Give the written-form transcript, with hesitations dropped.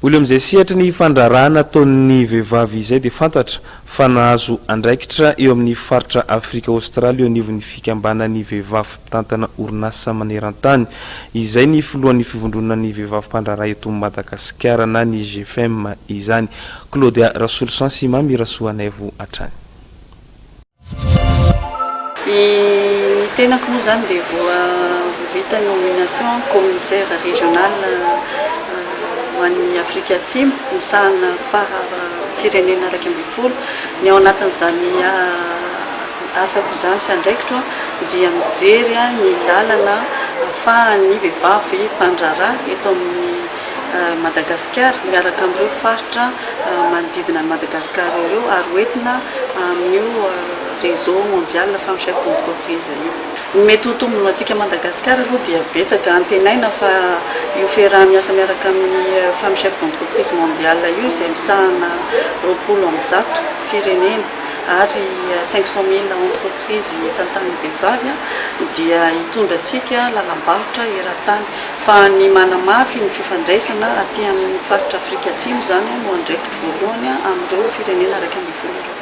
Olo amizay sihatra ny fandrarana ataon'ny vehivavy izay dia fantatra fa nahazo andraikitra eo amin'ny faritra Afrika Australia eo anivon'ny fikambanan'ny vehivavy mpitantana orinasa maneran-tany izay ny filohan'ny fivondronan'ny vehivavy mpandrara eto Madagasikara na ny GFM izany. Claudia Rasolo Sansi mamirasoanay vo atrany. Ny tenako moa zany dia vita nomination commissaire régional ho an'ny Afrika Atsimo misahana firenena 20 ny ao anatin'izany asako izany sy andraikitra dia mijery ny lalana ahafahan'ny vehivavy mpandrara eto amin'ny Madagasikara miaraka amin'ireo faritra manodidina Madagasikara ireo ary hoentina amin'io réseau mondial femme chef d'entreprise io. Mety ho tombony antsika Madagasikara aloha dia betsaka antenaina fa io fiaraha miasa miaraka amin'ny femme chef d'entreprise mondiale io izay misahana 20 firenena ary 500 000 entreprise tantany vehivavy dia hitondra antsika lalam-barotra eran-tany fa ny manamafy ny fifandraisana aty amin'ny faritra Afrika Atsimo zany no andraikitra voalohany amin'ireo firenena 20.